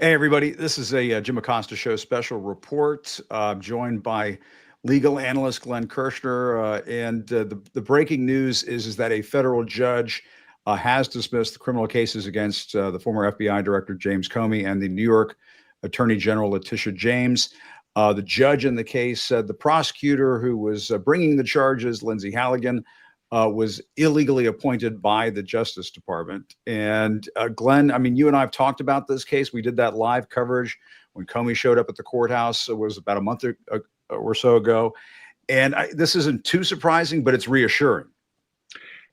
Hey, everybody. This is a Jim Acosta Show special report. I'm joined by legal analyst Glenn Kirshner. The breaking news is that a federal judge has dismissed the criminal cases against the former FBI Director James Comey and the New York Attorney General Letitia James. The judge in the case said the prosecutor who was bringing the charges, Lindsay Halligan, was illegally appointed by the Justice Department. And Glenn, I mean, you and I have talked about this case. We did that live coverage when Comey showed up at the courthouse. It was about a month or so ago. And this isn't too surprising, but it's reassuring.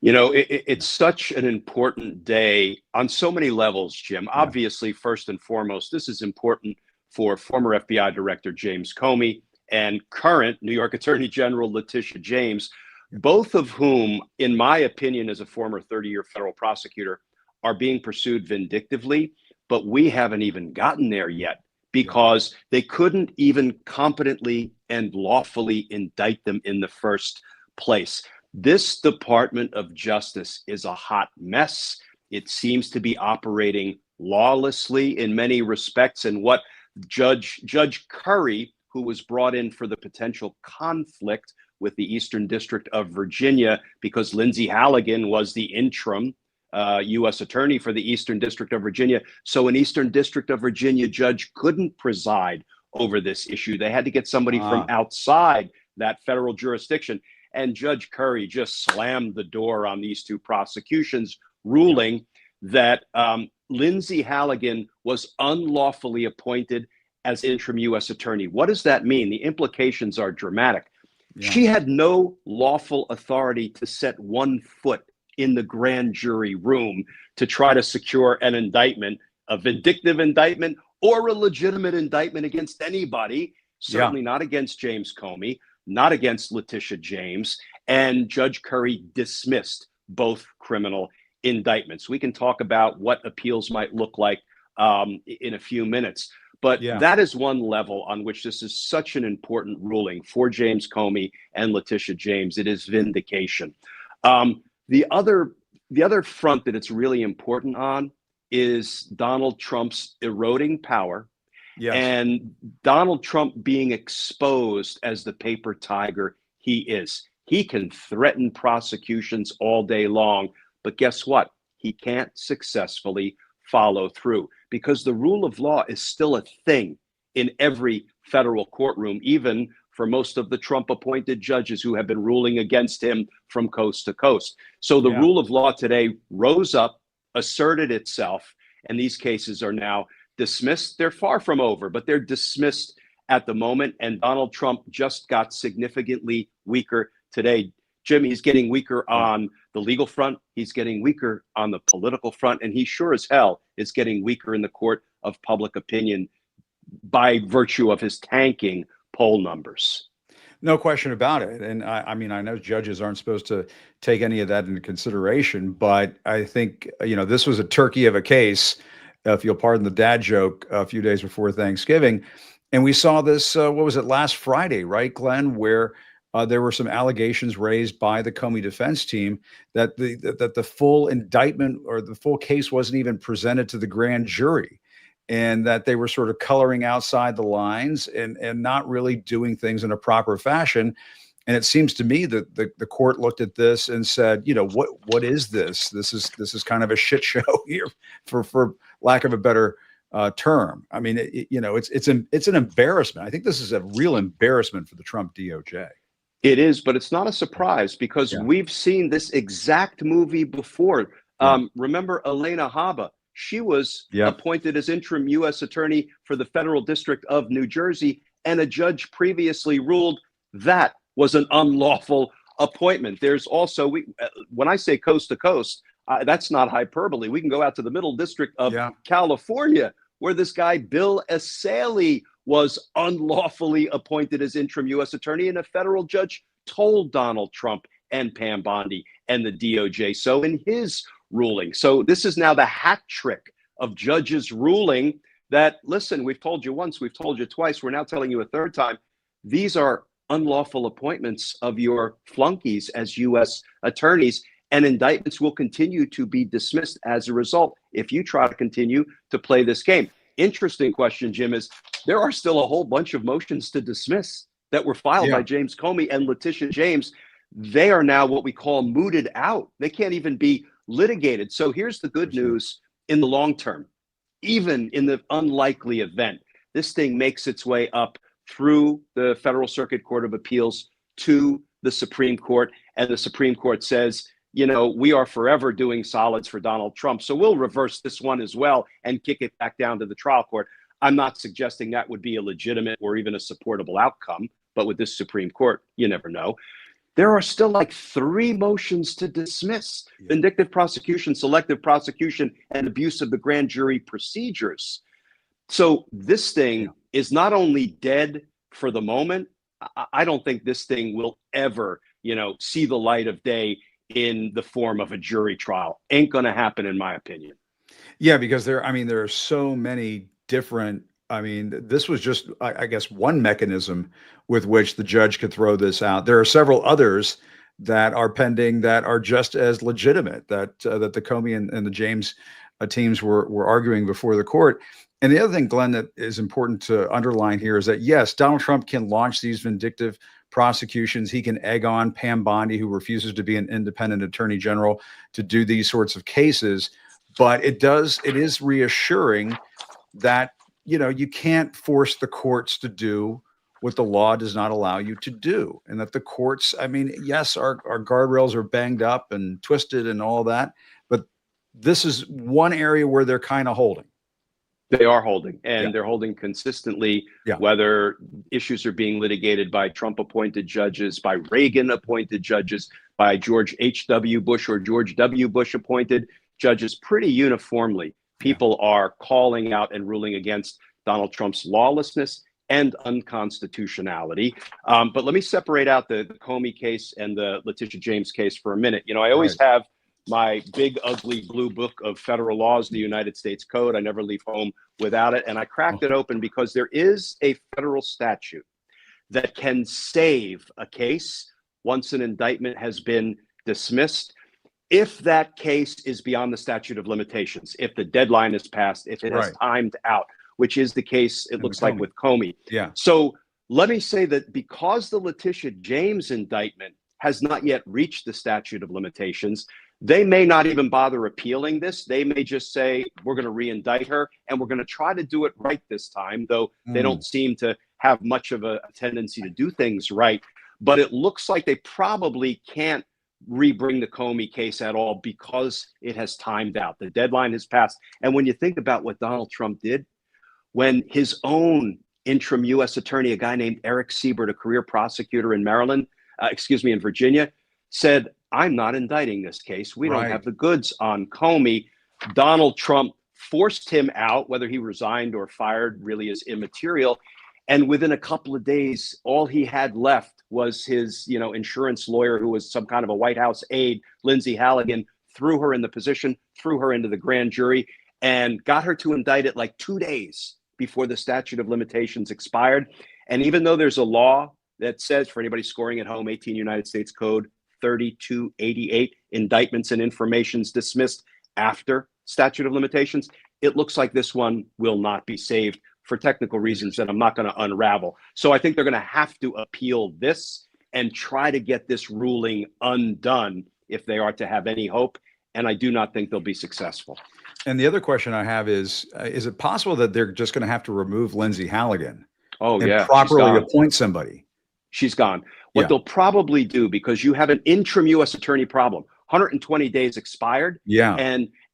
You know, it's such an important day on so many levels, Jim. Yeah. Obviously, first and foremost, this is important for former FBI Director James Comey and current New York Attorney General Letitia James, both of whom, in my opinion, as a former 30-year federal prosecutor, are being pursued vindictively. But we haven't even gotten there yet because they couldn't even competently and lawfully indict them in the first place. This Department of Justice is a hot mess. It seems to be operating lawlessly in many respects. And what Judge Curry, who was brought in for the potential conflict with the Eastern District of Virginia, because Lindsay Halligan was the interim U.S. attorney for the Eastern District of Virginia. So an Eastern District of Virginia judge couldn't preside over this issue. They had to get somebody from outside that federal jurisdiction. And Judge Curry just slammed the door on these two prosecutions, ruling that Lindsay Halligan was unlawfully appointed as interim U.S. attorney. What does that mean? The implications are dramatic. She had no lawful authority to set one foot in the grand jury room to try to secure an indictment, a vindictive indictment or a legitimate indictment against anybody, certainly not against James Comey, not against Letitia James. And Judge Curry dismissed both criminal indictments. We can talk about what appeals might look like in a few minutes. But that is one level on which this is such an important ruling for James Comey and Letitia James. It is vindication. The other front that it's really important on is Donald Trump's eroding power and Donald Trump being exposed as the paper tiger he is. He can threaten prosecutions all day long, but guess what? He can't successfully follow through because the rule of law is still a thing in every federal courtroom, even for most of the Trump appointed judges who have been ruling against him from coast to coast. So the rule of law today rose up, asserted itself, and these cases are now dismissed. They're far from over, but they're dismissed at the moment. And Donald Trump just got significantly weaker today. Jim, he's getting weaker on the legal front. He's getting weaker on the political front. And he sure as hell is getting weaker in the court of public opinion by virtue of his tanking poll numbers. No question about it. And I mean, I know judges aren't supposed to take any of that into consideration, but I think, this was a turkey of a case, if you'll pardon the dad joke, a few days before Thanksgiving. And we saw this, what was it, last Friday, right, Glenn, where there were some allegations raised by the Comey defense team that the full indictment or the full case wasn't even presented to the grand jury, and that they were sort of coloring outside the lines and not really doing things in a proper fashion. And it seems to me that the court looked at this and said, what is this? This is kind of a shit show here, for lack of a better term. I mean, it's an embarrassment. I think this is a real embarrassment for the Trump DOJ. It is, but it's not a surprise because we've seen this exact movie before. Remember Elena Haba? She was appointed as interim U.S. attorney for the Federal District of New Jersey, and a judge previously ruled that was an unlawful appointment. There's also, when I say coast to coast, that's not hyperbole. We can go out to the Middle District of California, where this guy, Bill Assaili, was unlawfully appointed as interim U.S. attorney, and a federal judge told Donald Trump and Pam Bondi and the DOJ so in his ruling. So this is now the hat trick of judges ruling that, listen, we've told you once, we've told you twice, we're now telling you a third time, these are unlawful appointments of your flunkies as U.S. attorneys, and indictments will continue to be dismissed as a result if you try to continue to play this game. interesting question, Jim, is there are still a whole bunch of motions to dismiss that were filed Yeah. by James Comey and Letitia James. They are now what we call mooted out. They can't even be litigated. So here's the good news in the long term. Even in the unlikely event this thing makes its way up through the Federal Circuit Court of Appeals to the Supreme Court, and the Supreme Court says, you know, we are forever doing solids for Donald Trump, so we'll reverse this one as well and kick it back down to the trial court. I'm not suggesting that would be a legitimate or even a supportable outcome, but with this Supreme Court, you never know. There are still like 3 motions to dismiss: vindictive prosecution, selective prosecution, and abuse of the grand jury procedures. So this thing is not only dead for the moment. I don't think this thing will ever, you know, see the light of day in the form of a jury trial. Ain't going to happen, in my opinion. Yeah, because there are so many different, this was just, I guess, one mechanism with which the judge could throw this out. There are several others that are pending that are just as legitimate, that the Comey and the James teams were arguing before the court. And the other thing, Glenn, that is important to underline here is that, yes, Donald Trump can launch these vindictive prosecutions. He can egg on Pam Bondi, who refuses to be an independent attorney general, to do these sorts of cases. But it is reassuring that, you know, you can't force the courts to do what the law does not allow you to do. And that the courts, yes, our guardrails are banged up and twisted and all that, but this is one area where they're kind of holding. They are holding, and they're holding consistently, whether issues are being litigated by Trump-appointed judges, by Reagan-appointed judges, by George H.W. Bush or George W. Bush-appointed judges. Pretty uniformly, people are calling out and ruling against Donald Trump's lawlessness and unconstitutionality. But let me separate out the Comey case and the Letitia James case for a minute. You know, I always have my big, ugly blue book of federal laws, the United States Code. I never leave home without it. And I cracked it open because there is a federal statute that can save a case once an indictment has been dismissed, if that case is beyond the statute of limitations, if the deadline is passed, if it has timed out, which is the case, it looks like, with Comey. So let me say that because the Letitia James indictment has not yet reached the statute of limitations, they may not even bother appealing this. They may just say, we're going to re-indict her, and we're going to try to do it right this time, though they don't seem to have much of a tendency to do things right. But it looks like they probably can't re-bring the Comey case at all because it has timed out. The deadline has passed. And when you think about what Donald Trump did, when his own interim U.S. attorney, a guy named Eric Siebert, a career prosecutor in in Virginia, said, I'm not indicting this case. We don't have the goods on Comey. Donald Trump forced him out. Whether he resigned or fired really is immaterial. And within a couple of days, all he had left was his, insurance lawyer, who was some kind of a White House aide, Lindsay Halligan, threw her in the position, threw her into the grand jury, and got her to indict it like 2 days before the statute of limitations expired. And even though there's a law that says, for anybody scoring at home, 18 United States Code 3288, indictments and informations dismissed after statute of limitations, it looks like this one will not be saved for technical reasons that I'm not going to unravel. So I think they're going to have to appeal this and try to get this ruling undone if they are to have any hope. And I do not think they'll be successful. And the other question I have is it possible that they're just going to have to remove Lindsay Halligan and properly appoint somebody? She's gone. What they'll probably do, because you have an interim U.S. attorney problem, 120 days expired.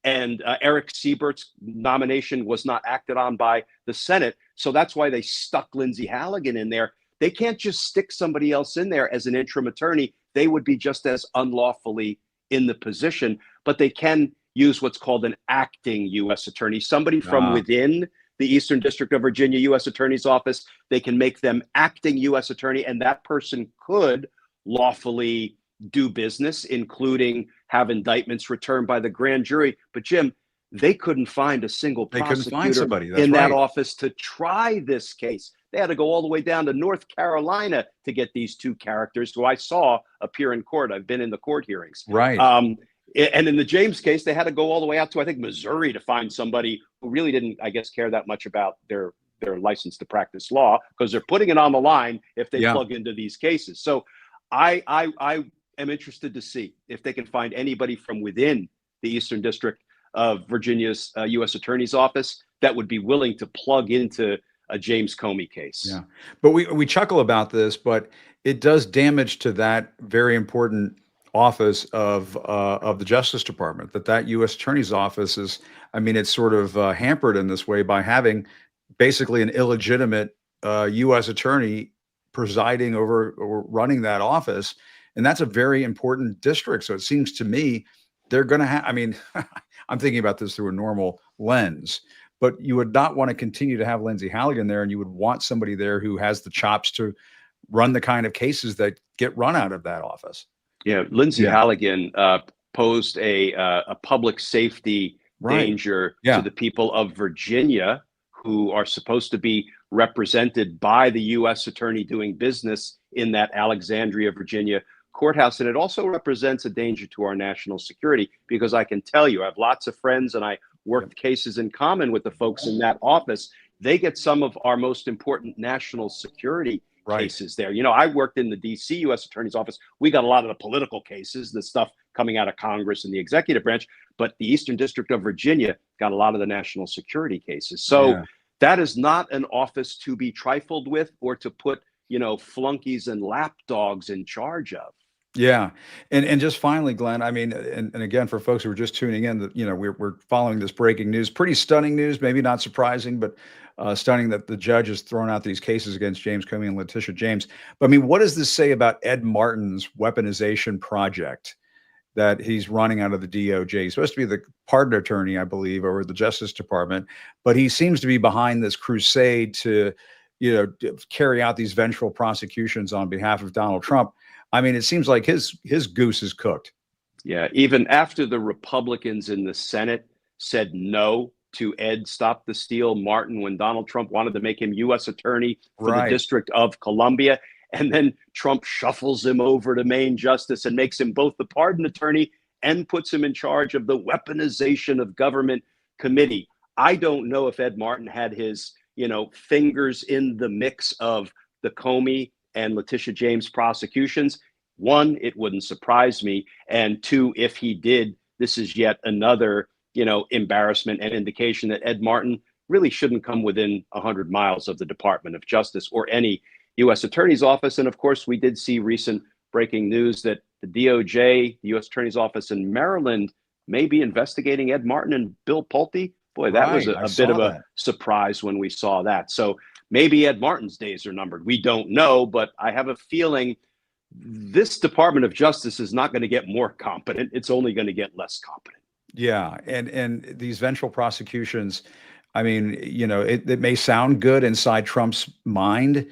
And Eric Siebert's nomination was not acted on by the Senate. So that's why they stuck Lindsay Halligan in there. They can't just stick somebody else in there as an interim attorney. They would be just as unlawfully in the position, but they can use what's called an acting U.S. attorney, somebody from within the Eastern District of Virginia U.S. Attorney's Office. They can make them acting U.S. attorney, and that person could lawfully do business, including have indictments returned by the grand jury. But Jim, they couldn't find a single prosecutor in that office to try this case. They had to go all the way down to North Carolina to get these two characters who I saw appear in court. I've been in the court hearings. And in the James case, they had to go all the way out to, I think, Missouri to find somebody who really didn't, I guess, care that much about their license to practice law, because they're putting it on the line if they plug into these cases. So I am interested to see if they can find anybody from within the Eastern District of Virginia's U.S. Attorney's Office that would be willing to plug into a James Comey case. Yeah, but we chuckle about this, but it does damage to that very important office of the Justice Department. That U.S. Attorney's Office is, I mean, it's sort of hampered in this way by having basically an illegitimate U.S. attorney presiding over or running that office, and that's a very important district. So it seems to me they're going to have. I mean, I'm thinking about this through a normal lens. But you would not want to continue to have Lindsay Halligan there, and you would want somebody there who has the chops to run the kind of cases that get run out of that office. Yeah, Lindsay Halligan posed a public safety danger to the people of Virginia, who are supposed to be represented by the U.S. attorney doing business in that Alexandria, Virginia courthouse. And it also represents a danger to our national security, because I can tell you, I have lots of friends and I worked cases in common with the folks in that office. They get some of our most important national security cases there. You know, I worked in the DC U.S. Attorney's Office. We got a lot of the political cases, the stuff coming out of Congress and the executive branch, but the Eastern District of Virginia got a lot of the national security cases. So that is not an office to be trifled with or to put, you know, flunkies and lapdogs in charge of. Yeah. And just finally, Glenn, I mean, and again, for folks who are just tuning in, that, you know, we're following this breaking news, pretty stunning news, maybe not surprising, but stunning that the judge has thrown out these cases against James Comey and Letitia James. But I mean, what does this say about Ed Martin's weaponization project that he's running out of the DOJ? He's supposed to be the pardon attorney, I believe, over the Justice Department, but he seems to be behind this crusade to, you know, carry out these vengeful prosecutions on behalf of Donald Trump. I mean, it seems like his goose is cooked. Yeah, even after the Republicans in the Senate said no to Ed Stop the Steal Martin when Donald Trump wanted to make him U.S. attorney for the District of Columbia, and then Trump shuffles him over to Main Justice and makes him both the pardon attorney and puts him in charge of the weaponization of government committee. I don't know if Ed Martin had his, you know, fingers in the mix of the Comey and Letitia James prosecutions. One, it wouldn't surprise me. And two, if he did, this is yet another, you know, embarrassment and indication that Ed Martin really shouldn't come within 100 miles of the Department of Justice or any U.S. Attorney's Office. And of course, we did see recent breaking news that the DOJ, the U.S. Attorney's Office in Maryland, may be investigating Ed Martin and Bill Pulte. Boy, that was a bit of a surprise when we saw that. So maybe Ed Martin's days are numbered. We don't know, but I have a feeling this Department of Justice is not going to get more competent. It's only going to get less competent. Yeah. And these vengeful prosecutions, I mean, you know, it may sound good inside Trump's mind,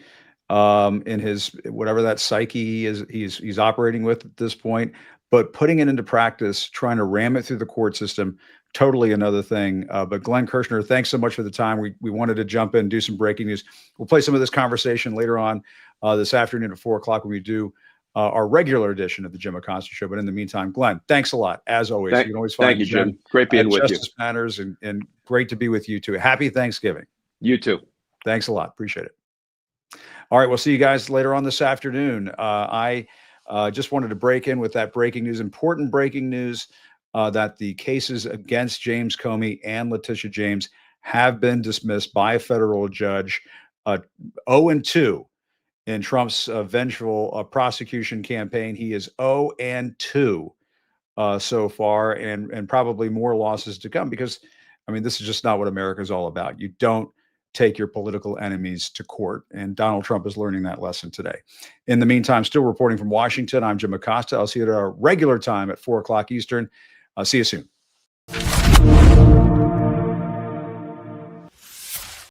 in his, whatever that psyche he's operating with at this point, but putting it into practice, trying to ram it through the court system, totally another thing. But Glenn Kirshner, thanks so much for the time. We wanted to jump in and do some breaking news. We'll play some of this conversation later on this afternoon at 4 o'clock when we do our regular edition of the Jim Acosta Show. But in the meantime, Glenn, thanks a lot. As always, you can always find thank you, Jim. Great being with Justice Matters, and great to be with you too. Happy Thanksgiving. You too. Thanks a lot. Appreciate it. All right, we'll see you guys later on this afternoon. I just wanted to break in with that breaking news, important breaking news, that the cases against James Comey and Letitia James have been dismissed by a federal judge. 0-2 in Trump's vengeful prosecution campaign. He is 0-2 so far, and probably more losses to come, because, I mean, this is just not what America is all about. You don't take your political enemies to court, and Donald Trump is learning that lesson today. In the meantime, still reporting from Washington, I'm Jim Acosta. I'll see you at our regular time at 4 o'clock Eastern. I'll see you soon.